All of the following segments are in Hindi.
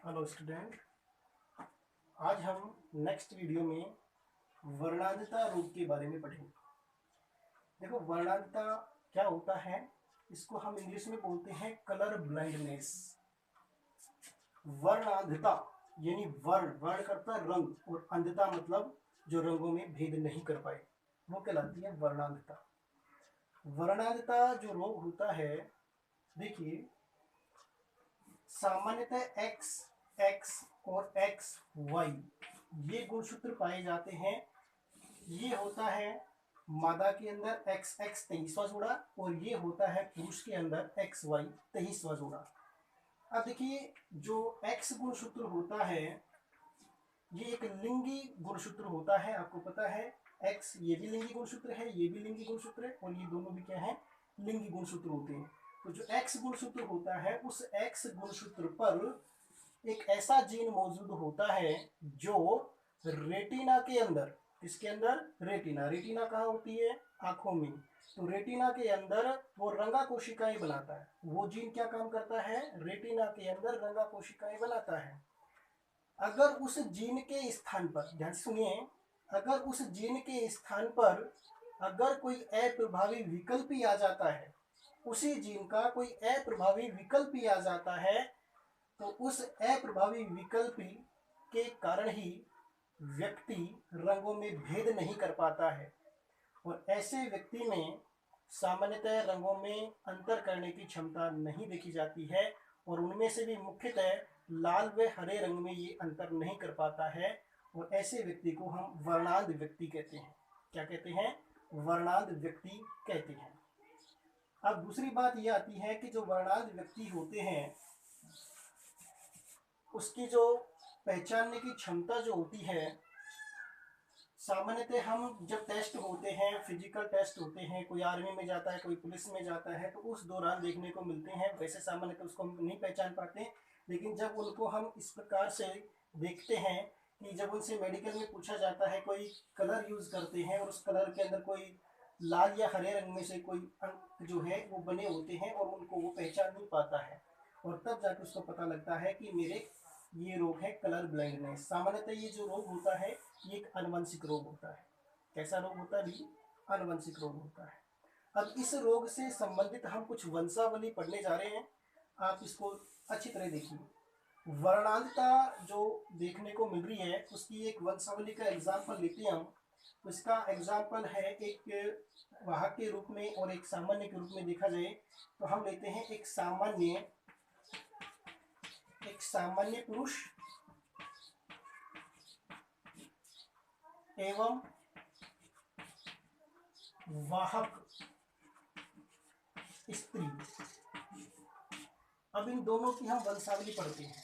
Hello student. आज हम नेक्स्ट वीडियो में वर्णांधता रोग के बारे में पढ़ेंगे। देखो, वर्णांधता क्या होता है, इसको हम इंग्लिश में बोलते हैं कलर ब्लाइंडनेस। वर्णांधता यानी वर्ण करता है रंग, और अंधता मतलब जो रंगों में भेद नहीं कर पाए, वो कहलाती है वर्णांधता। वर्णांधता जो रोग होता है, देखिए, सामान्यतः एक्स एक्स और एक्स वाई ये गुणसूत्र पाए जाते हैं। ये होता है मादा के अंदर एक्स एक्स 23वां जोड़ा, और ये होता है पुरुष के अंदर एक्स वाई 23वां जोड़ा। अब देखिए, जो एक्स गुणसूत्र होता है ये एक लिंगी गुणसूत्र होता है। आपको पता है एक्स ये भी लिंगी गुणसूत्र है, ये भी लिंगी गुणसूत्र है, और ये दोनों भी क्या है, लिंगी गुणसूत्र होते हैं। तो जो एक्स गुणसूत्र होता है, उस एक्स गुणसूत्र पर एक ऐसा जीन मौजूद होता है जो रेटिना के अंदर, किसके अंदर, रेटिना, रेटिना कहाँ होती है, आंखों में। तो रेटिना के अंदर वो रंगा कोशिकाएं बनाता है। वो जीन क्या काम करता है, रेटिना के अंदर रंगा कोशिकाएं बनाता है। अगर उस जीन के स्थान पर, ध्यान से सुनिए, अगर उस जीन के स्थान पर अगर कोई अप्रभावी विकल्पी आ जाता है, उसी जीन का कोई अप्रभावी विकल्पी आ जाता है, तो उस अप्रभावी विकल्पी के कारण ही व्यक्ति रंगों में भेद नहीं कर पाता है, और ऐसे व्यक्ति में सामान्यतः रंगों में अंतर करने की क्षमता नहीं देखी जाती है, और उनमें से भी मुख्यतः लाल व हरे रंग में ये अंतर नहीं कर पाता है, और ऐसे व्यक्ति को हम वर्णांध व्यक्ति कहते हैं। क्या कहते हैं, वर्णांध व्यक्ति कहते हैं। अब दूसरी बात यह आती है कि जो वर्णांध व्यक्ति होते हैं उसकी जो पहचानने की क्षमता जो होती है, सामान्यतः हम जब टेस्ट होते हैं, फिजिकल टेस्ट होते हैं, कोई आर्मी में जाता है, कोई पुलिस में जाता है, तो उस दौरान देखने को मिलते हैं। वैसे सामान्यतः उसको हम नहीं पहचान पाते, लेकिन जब उनको हम इस प्रकार से देखते हैं कि जब उनसे मेडिकल में पूछा जाता है, कोई कलर यूज करते हैं और उस कलर के अंदर कोई लाल या हरे रंग में से कोई अंक जो है वो बने होते हैं, और उनको वो पहचान नहीं पाता है, और तब जाकर उसको पता लगता है कि मेरे ये रोग है कलर ब्लाइंडनेस। सामान्यतः ये जो रोग होता है ये एक आनुवंशिक रोग होता है। कैसा रोग होता है भी, आनुवंशिक रोग होता है। अब इस रोग से संबंधित हम कुछ वंशावली पढ़ने जा रहे हैं। आप इसको अच्छी तरह देखिए। वर्णांधता जो देखने को मिल रही है उसकी एक वंशावली का एग्जाम्पल लेते हैं हम। उसका एग्जाम्पल है एक वाहक के रूप में और एक सामान्य के रूप में देखा जाए तो हम लेते हैं एक सामान्य पुरुष एवं वाहक स्त्री। अब इन दोनों की हम वंशावली पढ़ते हैं।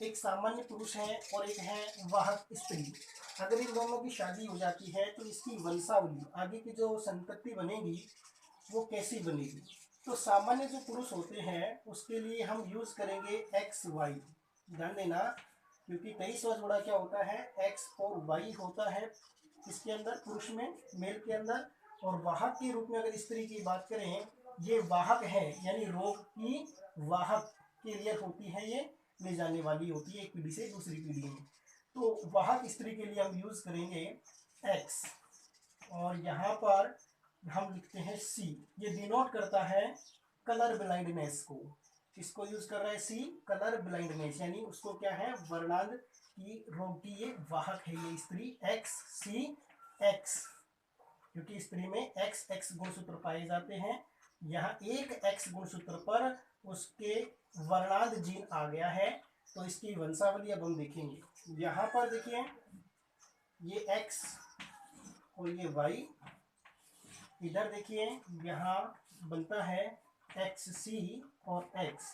एक सामान्य पुरुष है और एक है वाहक स्त्री। अगर इन दोनों की शादी हो जाती है तो इसकी वंशावली, आगे की जो संतति बनेगी वो कैसी बनेगी। तो सामान्य जो पुरुष होते हैं उसके लिए हम यूज करेंगे एक्स वाई। ध्यान देना, क्योंकि 23वां जोड़ा क्या होता है, एक्स और वाई होता है इसके अंदर, पुरुष में, मेल के अंदर। और वाहक के रूप में अगर स्त्री की बात करें, ये वाहक है, यानी रोग की वाहक कैरियर होती है, ये ले जाने वाली होती है एक पीढ़ी से दूसरी पीढ़ी में। तो वाहक स्त्री के लिए हम यूज करेंगे एक्स, और यहाँ पर हम लिखते हैं सी। ये डिनोट करता है कलर ब्लाइंडनेस को। किसको यूज कर रहा है, सी, कलर ब्लाइंडनेस, यानी उसको क्या है, वर्णांध की रोग की ये वाहक है, ये स्त्री, एक्स सी एक्स, क्योंकि स्त्री में एक्स एक्स गुणसूत्र पाए जाते हैं। यहाँ एक एक्स गुणसूत्र पर उसके वर्णांध जीन आ गया है, तो इसकी वंशावली अब हम देखेंगे। यहाँ पर देखिए, ये एक्स और ये वाई, इधर देखिए यहाँ बनता है एक्स सी और एक्स।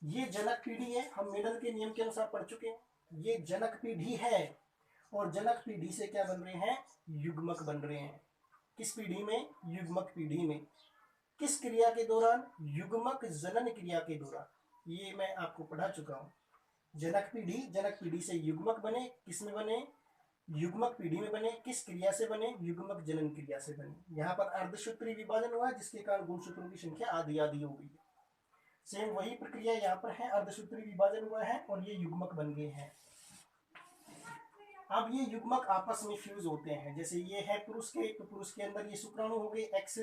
ये जनक पीढ़ी है, हम मेडल के नियम के अनुसार पढ़ चुके हैं, ये जनक पीढ़ी है, और जनक पीढ़ी से क्या बन रहे हैं, युग्मक बन रहे हैं। किस पीढ़ी में, युग्मक पीढ़ी में। किस क्रिया के दौरान, युग्मक जनन क्रिया के दौरान। ये मैं आपको पढ़ा चुका हूँ। जनक पीढ़ी से युग्मक बने, किस में बने, युग्मक पीढ़ी में बने। किस क्रिया से बने, युग्मक जनन क्रिया से बने। यहाँ पर अर्धसूत्री विभाजन हुआ जिसके कारण गुणसूत्रों की संख्या आधी आधी हो गई है। सेम वही प्रक्रिया यहाँ पर है, अर्धसूत्री विभाजन हुआ है और ये युग्मक बन गए हैं। अब ये युग्मक आपस में फ्यूज होते हैं, जैसे ये है पुरुष के, तो पुरुष के अंदर ये शुक्राणु हो गए एक्स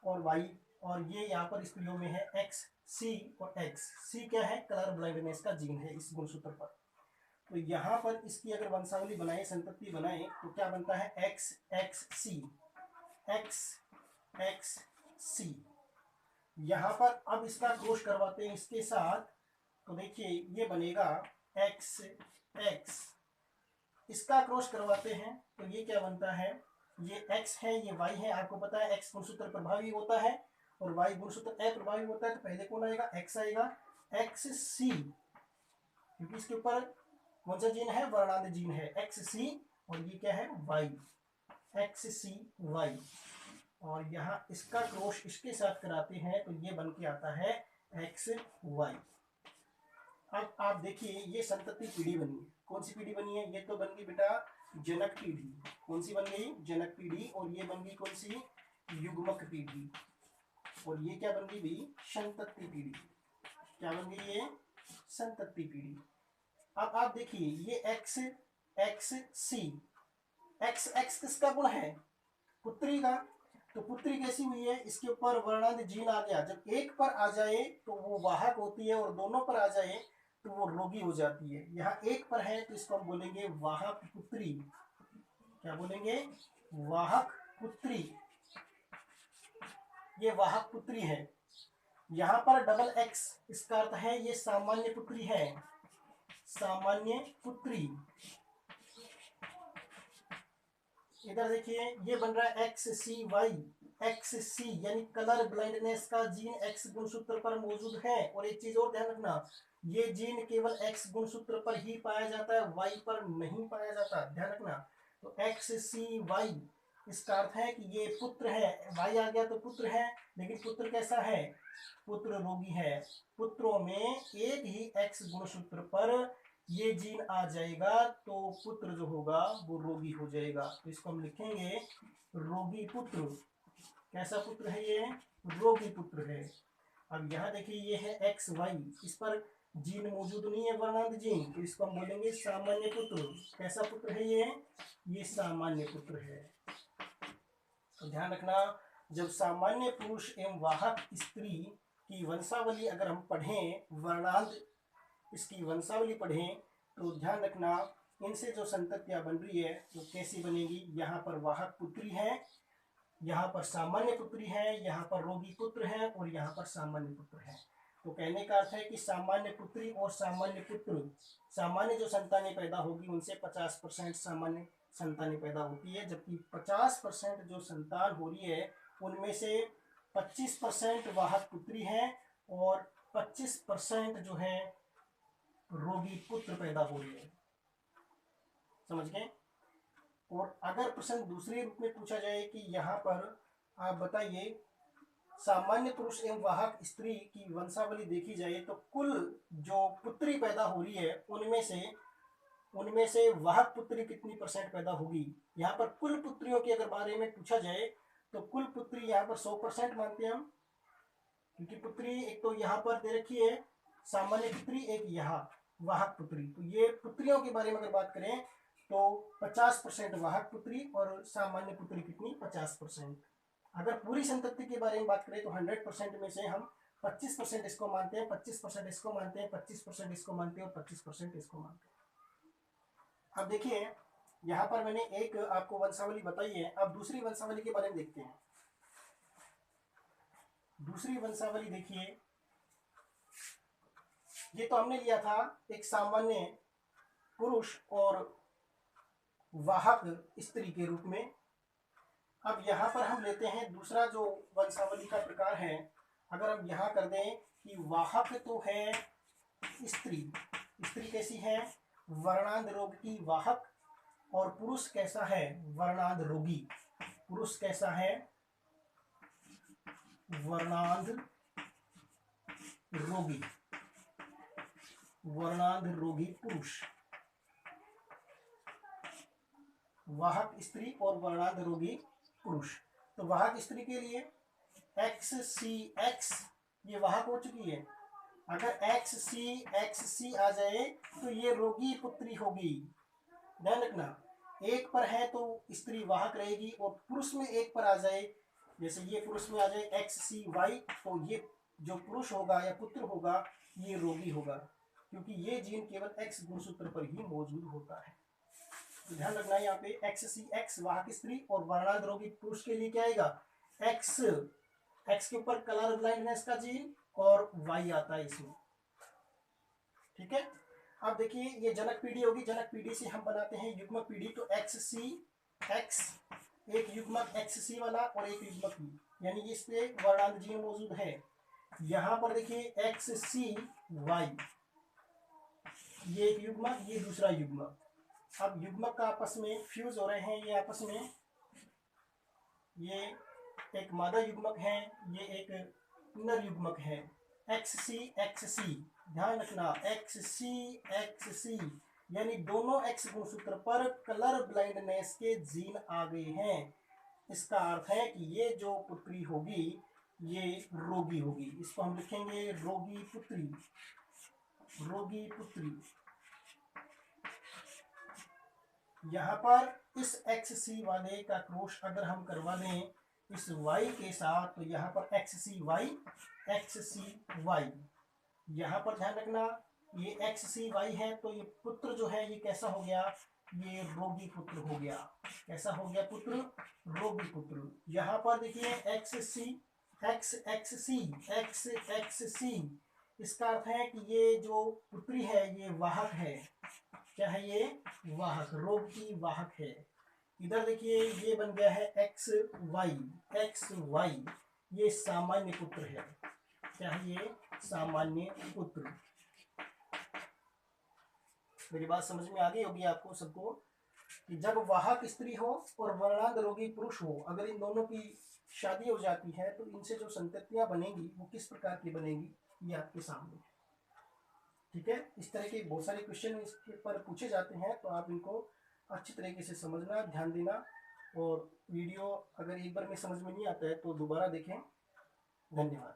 और वाई, और ये यहाँ पर स्त्रियों में है एक्स सी और एक्स। सी क्या है? कलर ब्लाइंडनेस का जीन है इस गुणसूत्र पर। तो यहाँ पर इसकी अगर वंशावली बनाए, संतति बनाए, तो क्या बनता है? एक्स एक्स सी, एक्स एक्स सी। यहाँ पर अब इसका क्रॉस करवाते हैं इसके साथ, तो देखिए ये बनेगा एक्स एक्स। इसका क्रॉस करवाते हैं तो ये क्या बनता है? ये x है, ये y है। आपको पता है x गुणसूत्र प्रभावी होता है और y गुणसूत्र अप्रभावी होता है, तो पहले कौन आएगा? x आएगा, एक्स सी, क्योंकि इसके ऊपर कौन सा जीन है? वर्णांध जीन है, एक्स सी। और ये क्या है? y, एक्स सी वाई। और यहाँ इसका क्रॉस इसके साथ कराते हैं तो ये बन के आता है एक्स वाई। अब आप देखिए ये संतति पीढ़ी बनी है। कौन सी पीढ़ी बनी है? ये तो बन गई बेटा जनक पीढ़ी। कौन सी बन गई? जनक पीढ़ी। और ये बन गई कौन सी? युग्मक पीढ़ी। और ये क्या बन गई भाई? संतति पीढ़ी। क्या बन गई ये? संतति पीढ़ी। अब आप देखिए ये एक्स एक्स सी, एक्स एक्स किसका गुण है? पुत्री का। तो पुत्री कैसी हुई है? इसके ऊपर वर्णांध जीन आ गया। जब एक पर आ जाए तो वो वाहक होती है और दोनों पर आ जाए तो वो रोगी हो जाती है। यहाँ एक पर है तो इसको हम बोलेंगे वाहक पुत्री। क्या बोलेंगे? वाहक पुत्री। ये वाहक पुत्री है। यहाँ पर डबल एक्स, इसका अर्थ है ये सामान्य पुत्री है, सामान्य पुत्री। इधर देखिए ये बन रहा है एक्स सी वाई, एक्स सी यानी कलर ब्लाइंडनेस का जीन एक्स गुणसूत्र पर मौजूद है। और एक चीज और ध्यान रखना, ये जीन केवल एक्स गुणसूत्र पर ही पाया जाता है, वाई पर नहीं पाया जाता, ध्यान रखना। तो एक्स सी वाई, इसका अर्थ है कि ये पुत्र है। वाई आ गया तो पुत्र है, लेकिन पुत्र कैसा है? पुत्र रोगी है। पुत्रों में एक ही एक्स गुणसूत्र पर ये जीन आ जाएगा तो पुत्र जो होगा वो रोगी हो जाएगा। तो इसको हम लिखेंगे रोगी पुत्र। कैसा पुत्र है ये? रोगी पुत्र है। अब यहाँ देखिए ये है एक्स वाई, इस पर जीन मौजूद नहीं है, वर्णांध जीन, तो इसको हम बोलेंगे सामान्य पुत्र। कैसा पुत्र है ये? ये सामान्य पुत्र है। तो ध्यान रखना, जब सामान्य पुरुष एवं वाहक स्त्री की वंशावली अगर हम पढ़ें, वर्णांध इसकी वंशावली पढ़ें, तो ध्यान रखना इनसे जो संततियां बन रही है वो कैसी बनेगी? यहाँ पर वाहक पुत्री है, यहाँ पर सामान्य पुत्री है, यहाँ पर रोगी पुत्र है और यहाँ पर सामान्य पुत्र है। तो कहने का अर्थ है कि सामान्य पुत्री और सामान्य पुत्र, सामान्य जो संतानें पैदा होगी उनसे 50% सामान्य संतानें पैदा होती है, जबकि 50% जो संतान हो रही है उनमें से 25% वाहक पुत्री है और 25% जो है रोगी पुत्र पैदा हो रही है। समझ गए? और अगर प्रश्न दूसरे रूप में पूछा जाए कि यहाँ पर आप बताइए सामान्य पुरुष एवं वाहक स्त्री की वंशावली देखी जाए तो कुल जो पुत्री पैदा हो रही है उनमें से वाहक पुत्री कितनी % पैदा होगी? यहाँ पर कुल पुत्रियों के अगर बारे में पूछा जाए तो कुल पुत्री यहाँ पर 100% मानते हैं हम, क्योंकि पुत्री एक तो यहाँ पर दे रखी है सामान्य पुत्री, एक यहाँ वाहक पुत्री। तो ये पुत्रियों के बारे में अगर बात करें तो 50% वाहक पुत्री और सामान्य पुत्री कितनी? 50%। अगर पूरी संतति के बारे में बात करें तो 100% में से हम 25% इसको मानते हैं, 25% इसको मानते हैं, 25% इसको मानते हैं और 25% इसको मानते हैं। अब देखिए यहाँ पर मैंने एक आपको वंशावली बताई है, अब दूसरी वंशावली के बारे में देखते हैं। दूसरी वंशावली देखिए, ये तो हमने लिया था एक सामान्य पुरुष और वाहक स्त्री के रूप में। अब यहाँ पर हम लेते हैं दूसरा जो वंशावली का प्रकार है। अगर हम यहाँ कर दें कि वाहक तो है स्त्री, स्त्री कैसी है? वर्णांध रोग की वाहक। और पुरुष कैसा है? वर्णांध रोगी। पुरुष कैसा है? वर्णांध रोगी, वर्णांध रोगी पुरुष। वाहक स्त्री और वर्णांध रोगी पुरुष। तो वाहक स्त्री के लिए एक्स सी एक्स, ये वाहक हो चुकी है, अगर एक्स सी आ जाए तो ये रोगी पुत्री होगी। ध्यान रखना, एक पर है तो स्त्री वाहक रहेगी, और पुरुष में एक पर आ जाए, जैसे ये पुरुष में आ जाए XCY, तो ये जो पुरुष होगा या पुत्र होगा ये रोगी होगा, क्योंकि ये जीन केवल X गुणसूत्र पर ही मौजूद होता है। तो ध्यान रखना है यहाँ पे XCX वाहक स्त्री और वर्णांध रोगी पुरुष के लिए क्या आएगा, X के ऊपर कलर ब्लाइंडनेस का जीन और Y आता है इसमें। ठीक है, अब देखिए ये जनक पीढ़ी होगी, जनक पीढ़ी से हम बनाते हैं युग्मक पीढ़ी। तो XCX, एक युग्मक XC वाला और एक युग्मक Y, यानी इस पे वर्णांध जीन मौजूद है। यहाँ पर देखिए XCY, ये एक युग्मक, ये दूसरा युग्मक। अब युग्मक का आपस में फ्यूज हो रहे हैं, ये आपस में, ये एक मादा युग्मक है, ये एक नर युग्मक है। XCXC, ध्यान रखना XCXC, यानी दोनों X गुणसूत्र पर कलर ब्लाइंडनेस के जीन आ गए हैं। इसका अर्थ है कि ये जो पुत्री होगी ये रोगी होगी। इसको हम लिखेंगे रोगी पुत्री, रोगी पुत्री। यहाँ पर इस XC वाले का क्रॉस अगर हम करवा दें इस Y के साथ, तो यहाँ पर XCY, XCY, यहाँ पर ध्यान रखना ये XCY है, तो ये पुत्र जो है ये कैसा हो गया, ये रोगी पुत्र हो गया। कैसा हो गया पुत्र, रोगी पुत्र। यहाँ पर देखिए XXC, इसका अर्थ है कि ये जो पुत्री है ये वाहक है। क्या है ये, वाहक, रोग की वाहक है। इधर देखिए ये बन गया है XY, ये सामान्य पुत्र है। क्या है ये, सामान्य पुत्र। मेरी बात समझ में आ गई होगी आपको सबको कि जब वाहक स्त्री हो और वर्णांध रोगी पुरुष हो, अगर इन दोनों की शादी हो जाती है तो इनसे जो संततियां बनेगी वो किस प्रकार की बनेगी, ये आपके सामने है। ठीक है, इस तरह के बहुत सारे क्वेश्चन इस पर पूछे जाते हैं, तो आप इनको अच्छी तरीके से समझना, ध्यान देना। और वीडियो अगर एक बार में समझ में नहीं आता है तो दोबारा देखें। धन्यवाद।